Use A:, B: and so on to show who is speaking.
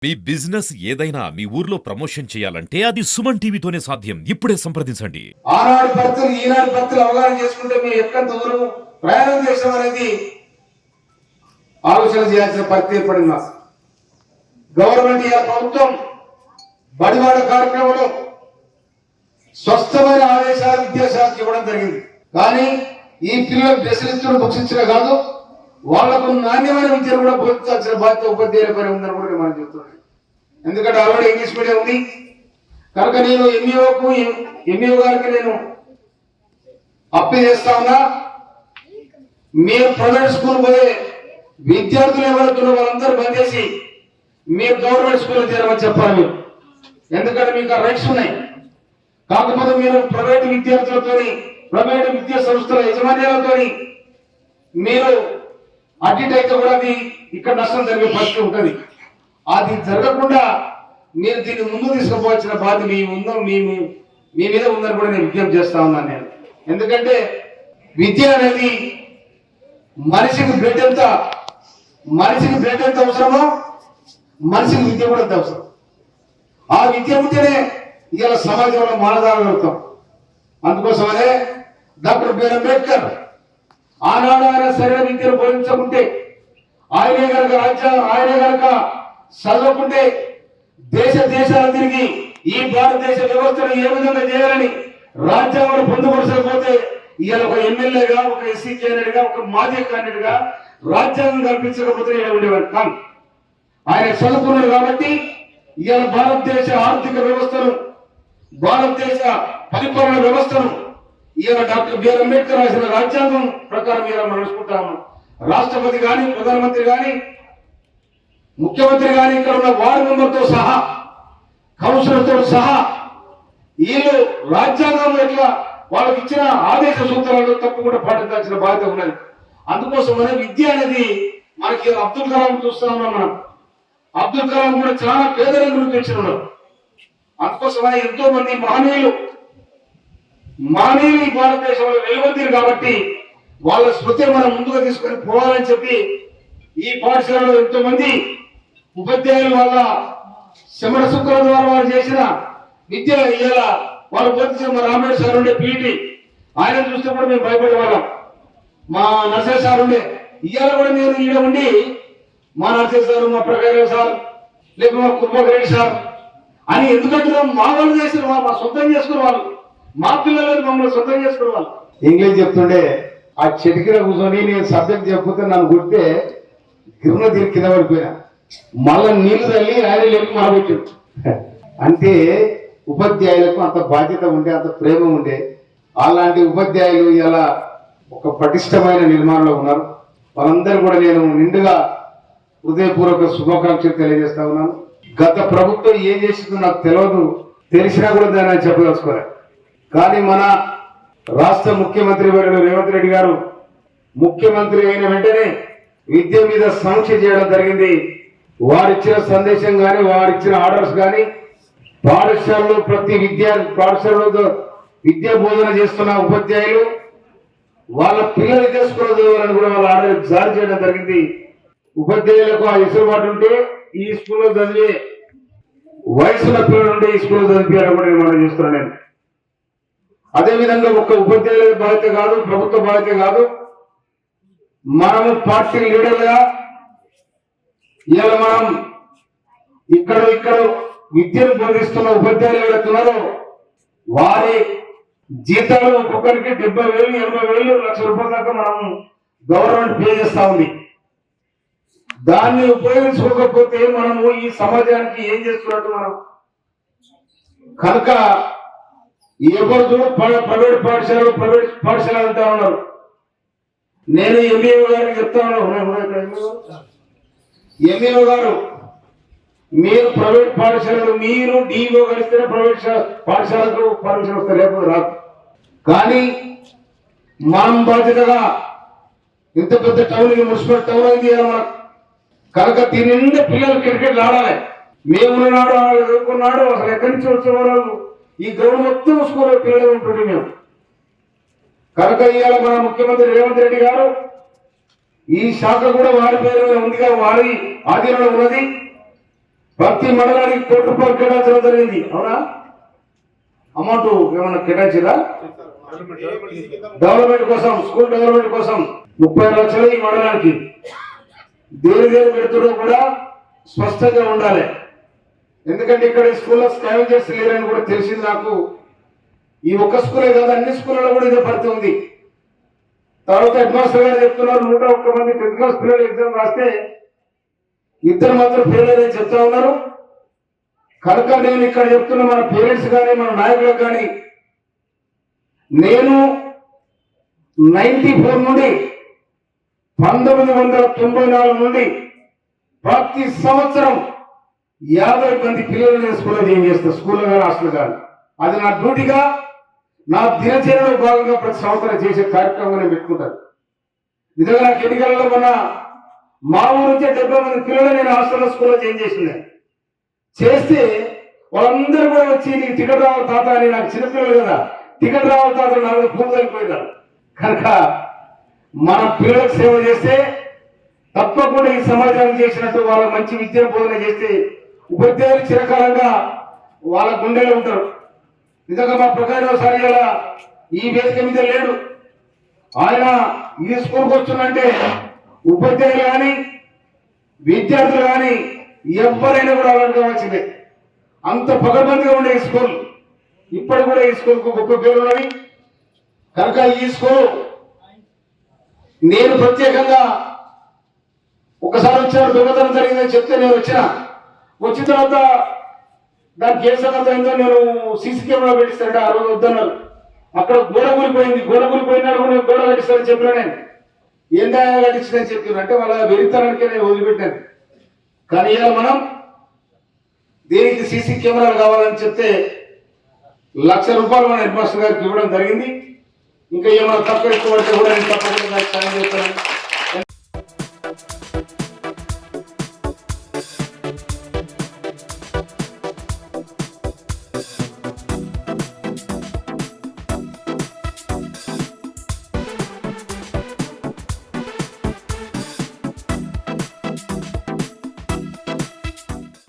A: మీ business ఏదైనా మీ ఊర్లో promotion చేయాలంటే అది సుమన్ టీవీతోనే సాధ్యం. ఇప్పుడే సంప్రదించండి.
B: ఆనాడు భక్తులు ఈనాడు భక్తులు అవగాహన చేసుకుంటే మీ ఎక్కడ దూరం ప్రయాణం చేసడం అనేది ఆలోచన చేయాల్సిన పరిస్థితి ఏర్పడింది. గవర్నమెంట్ ప్రభుత్వం బడివాడ కార్యక్రమంలో స్వస్థమైన ఆదేశాలు విద్యాశాఖకి ఇవ్వడం జరిగింది. కానీ ఈ పిల్లలకు డ్రెస్సులు ఇచ్చిన బుక్స్ ఇచ్చిన కాదు, వాళ్లకు నాణ్యమైన విద్యను కూడా బోధించాల్సిన బాధ్యత ఉపాధ్యాయుల పైన ఉందని కూడా మనం చెప్తున్నాం. ఎందుకంటే ఆల్రెడీ ఇంగ్లీష్ మీడియం ఉంది కనుక నేను ఎంఈఓ గారికి నేను అప్పీల్ చేస్తా ఉన్నా, మీరు ప్రైవేట్ స్కూల్ పోయే విద్యార్థులు ఎవరుతున్న వాళ్ళందరూ బంద్ చేసి మీరు గవర్నమెంట్ స్కూల్ చేరమని చెప్పాలి మీరు. ఎందుకంటే మీకు ఆ రైట్స్ ఉన్నాయి. కాకపోతే మీరు ప్రైవేట్ విద్యార్థులతో ప్రైవేట్ విద్యా సంస్థల యజమాన్యాలతో మీరు అడ్డిటైతే కూడా అది ఇక్కడ నష్టం జరిగే పరిస్థితి ఉంటుంది. అది జరగకుండా మీరు దీన్ని ముందు తీసుకుపోవాల్సిన బాధ్యత మీ మీద ఉందని కూడా నేను విజ్ఞప్తి చేస్తా ఉన్నాను నేను. ఎందుకంటే విద్య అనేది మనిషికి బ్లడ్ ఎంత అవసరమో మనిషికి విద్య కూడా ఎంత అవసరం. ఆ విద్య ఉంటేనే ఇవాళ సమాజంలో మానదారులవుతాం. అందుకోసమనే డాక్టర్ బిఆర్ అంబేద్కర్ ఆనాడు ఆయన సరైన విద్యను బోధించకుంటే, ఆయనే కనుక చదవకుంటే దేశాలు తిరిగి ఈ భారతదేశ వ్యవస్థను ఏ విధంగా చేయాలని రాజ్యాంగంలో పొందుపరచకపోతే ఇవాళ ఒక ఎమ్మెల్యేగా, ఒక ఎస్సీ క్యాండిడేట్ గా, ఒక మాజీ క్యాండిడేట్ గా రాజ్యాంగం కల్పించకపోతే ఉండేవాడు కాదు. ఆయన చదువుకున్నాడు కాబట్టి ఇవాళ భారతదేశ ఆర్థిక వ్యవస్థను, భారతదేశ పరిపాలన వ్యవస్థను ఇవాళ డాక్టర్ బిఆర్ అంబేద్కర్ రాసిన రాజ్యాంగం ప్రకారం ఇలా మనం నడుచుకుంటాము. రాష్ట్రపతి గాని, ప్రధానమంత్రి గాని, ముఖ్యమంత్రి గాని, ఇక్కడ ఉన్న వార్డు మెంబర్తో సహా, కౌన్సిలర్తో సహా వీళ్ళు రాజ్యాంగం ఎట్లా వాళ్ళకి ఇచ్చిన ఆదేశ సూత్రాలు తప్పకుండా పాటించాల్సిన బాధ్యత ఉన్నది. అందుకోసమనే విద్య అనేది మనకి అబ్దుల్ కలాం చూస్తా ఉన్నాం మనం. అబ్దుల్ కలాం కూడా చాలా పేదరికం గురించి వచ్చినాడు. అందుకోసమనే ఎంతో మంది మహనీయులు ఈ భారతదేశంలో వెలువెత్తారు కాబట్టి వాళ్ళ స్మృతిని మనం ముందుగా తీసుకొని పోవాలని చెప్పి ఈ పాఠశాలలో ఎంతో మంది ఉపాధ్యాయులు వాళ్ళ శమర శుక్ల ద్వారా వాళ్ళు చేసిన విద్య ఇవాళ వాళ్ళు బోధించిన మా రామేశ్వర సార్ ఉండే పీటీ, ఆయన చూస్తే కూడా మేము భయపడే వాళ్ళం. మా నర్సయ్య సార్ ఉండే, ఇవాళ కూడా మీరు ఈడ ఉండి మా నర్సయ్య సార్, మా ప్రకాశ్ సార్, లేక మా కుర్మకరెడ్డి సార్ అని ఎందుకంటే మా వాళ్ళు చేసిన మా సొంతం చేసుకున్న వాళ్ళు, మా పిల్లలు మమ్మల్ని సొంతం చేసుకున్న వాళ్ళు. ఇంగ్లీష్ చెప్తుండే ఆ చెటికిన కూర్చొని నేను సబ్జెక్ట్ చెప్పితే నన్ను గుర్తే గిరున తిరిగి కింద పడిపోయినా, మళ్ళా నీళ్లు తల్లి ఆయన లేపి మారబెట్టాడు. అంటే ఉపాధ్యాయులకు అంత బాధ్యత ఉండే, అంత ప్రేమ ఉండే. అలాంటి ఉపాధ్యాయులు ఇలా ఒక పటిష్టమైన నిర్మాణంలో ఉన్నారు. వాళ్ళందరూ కూడా నేను నిండుగా హృదయపూర్వక శుభాకాంక్షలు తెలియజేస్తా ఉన్నాను. గత ప్రభుత్వం ఏం చేసిందో నాకు తెలియదు, తెలిసినా కూడా దాన్ని చెప్పదలుచుకోలే. కానీ మన రాష్ట్ర ముఖ్యమంత్రి వర్యులు రేవంత్ రెడ్డి గారు ముఖ్యమంత్రి అయిన వెంటనే విద్య మీద సమీక్ష చేయడం జరిగింది. వారిచ్చిన సందేశం కానీ, వారిచ్చిన ఆర్డర్స్ కానీ, పాఠశాలలో ప్రతి పాఠశాలలో విద్యా బోధన చేస్తున్న ఉపాధ్యాయులు వాళ్ళ పిల్లలు తెలుసుకోవాలని కూడా వాళ్ళ ఆర్డర్ జారీ చేయడం జరిగింది. ఉపాధ్యాయులకు ఆ వెసులుబాటు ఉంటే ఈ స్కూల్లో చదివే వయసున్న పిల్లలు ఉంటే ఈ స్కూల్లో చదివించాలని కూడా మనం చేస్తున్నాను నేను. అదేవిధంగా ఒక్క ఉపాధ్యాయుల బాధ్యత కాదు, ప్రభుత్వ బాధ్యత కాదు, మనము పార్టీ లీడర్గా ఇవాళ మనం ఇక్కడ విద్యను బోధిస్తున్న ఉపాధ్యాయులు ఎవరుతున్నారో వారి జీతాలు ఒక్కొక్కరికి 70,000, 80,000, లక్ష రూపాయల దాకా మనం గవర్నమెంట్ పే చేస్తా ఉంది. దాన్ని ఉపయోగించుకోకపోతే మనము ఈ సమాజానికి ఏం చేస్తున్నట్టు మనం. కనుక ఎవరు ప్రైవేట్ పాఠశాల అంటా ఉన్నారు. నేను ఎంఈఓ గారికి చెప్తా ఉన్నాను, ఎంఈఓ గారు మీరు ప్రైవేట్ పాఠశాలలు మీరు డిఓ కలిస్తేనే ప్రైవేట్ పాఠశాలకు పర్మిషన్ వస్తే, లేకపోతే రాదు. కానీ మనం బాధ్యతగా ఇంత పెద్ద టౌన్, మున్సిపల్ టౌన్ అయింది కనుక దీని నిండా పిల్లలు క్రికెట్లు ఆడాలి. మేమున్నాడు, వాళ్ళు చదువుకున్నాడు, అసలు ఎక్కడి నుంచి వచ్చేవాళ్ళు ఈ గ్రౌండ్ మొత్తం స్కూల్లో పిల్లలు ఉంటుండే మేము. కనుక ఇవాళ మన ముఖ్యమంత్రి రేవంత్ రెడ్డి గారు ఈ శాఖ కూడా వారి పేరు ఉందిగా, వారి ఆధీనంలో ఉన్నది. ప్రతి మండలానికి ₹1 కేటాయించడం జరిగింది. అవునా? అమౌంట్ ఏమన్నా కేటాయించిందా? డెవలప్మెంట్ కోసం, స్కూల్ డెవలప్మెంట్ కోసం 30 లక్షలు ఈ మండలానికి. దేని పెడుతుండో కూడా స్పష్టంగా ఉండాలి. ఎందుకంటే ఇక్కడ ఈ స్కూల్లో స్కావెంజర్స్ లేరని కూడా తెలిసింది నాకు. ఈ ఒక్క స్కూలే కాదు, అన్ని స్కూళ్ళలో కూడా ఇదే పరిస్థితి ఉంది. తర్వాత హెడ్ మాస్టర్ గారు చెప్తున్నారు 101 మంది 10th క్లాస్ పిల్లలు ఎగ్జామ్ రాస్తే 2 మాత్రం ఫెయిల్ అని చెప్తా ఉన్నారు. కనుక నేను ఇక్కడ చెప్తున్న మన పేరెంట్స్ కానీ మన నాయకులకు కానీ, నేను 94 నుండి 1994 నుండి ప్రతి సంవత్సరం 50 మంది పిల్లలు స్కూల్లో జాయిన్ చేస్తాను, స్కూల్లో కానీ హాస్టల్ కానీ. అది నా డ్యూటీగా, నా దినచర్యలో భాగంగా ప్రతి సంవత్సరం చేసే కార్యక్రమం నేను పెట్టుకుంటాను. నిజంగా నాకు ఎన్నికలలో మన మా ఊరు నుంచి 70 మంది పిల్లలు నేను హాస్టల్లో స్కూల్లో జాయిన్ చేస్తే వాళ్ళందరూ కూడా వచ్చి నీకు టికెట్ రావాలి తాత అని, నాకు చిన్నపిల్లలు కదా, టికెట్ రావాలి తాత నాకు పూర్తి అయిపోయినారు. కనుక మన పిల్లలకు సేవ చేస్తే తప్పకుండా ఈ సమాజానికి చేసినట్టు వాళ్ళ మంచి విద్య బోధన చేస్తే ఉపాధ్యాయులు చిరకాలంగా వాళ్ళ గుండెలో ఉంటారు. నిజంగా మా ప్రకారం సార్ ఇలా ఈ వేదిక మీద లేడు. ఆయన ఈ స్కూల్కి వస్తుందంటే ఉపాధ్యాయులు కానీ విద్యార్థులు కానీ ఎవరైనా కూడా అలర్ట్ కావాల్సిందే. అంత పగడ్బందీగా ఉండే ఈ స్కూల్. ఇప్పటికి కూడా ఈ స్కూల్కు గొప్ప పేరు ఉన్నది. కనుక ఈ స్కూల్ నేను ప్రత్యేకంగా ఒకసారి వచ్చాడు, దొంగతనం జరిగిందని చెప్తే నేను వచ్చిన తర్వాత దానికి ఏ సంగతి అయిందో నేను సీసీ కెమెరా పెట్టిస్తానంటే ఆ రోజు వద్దన్నారు. అక్కడ గోడ కూలిపోయినాడు, నేను గోడ కట్టిస్తానని చెప్పినా. నేను ఏందా కట్టించిందని చెప్పిన అంటే వాళ్ళ వెరితనానికే నేను వదిలిపెట్టాను. కానీ ఇలా మనం దేనికి సీసీ కెమెరాలు కావాలని చెప్తే ₹1,00,000 మన హెడ్ మాస్టర్ గారికి ఇవ్వడం జరిగింది. ఇంకా ఏమైనా తక్కువ ఎక్కువ పడితే కూడా నేను తప్పకుండా సాయం చేస్తాను.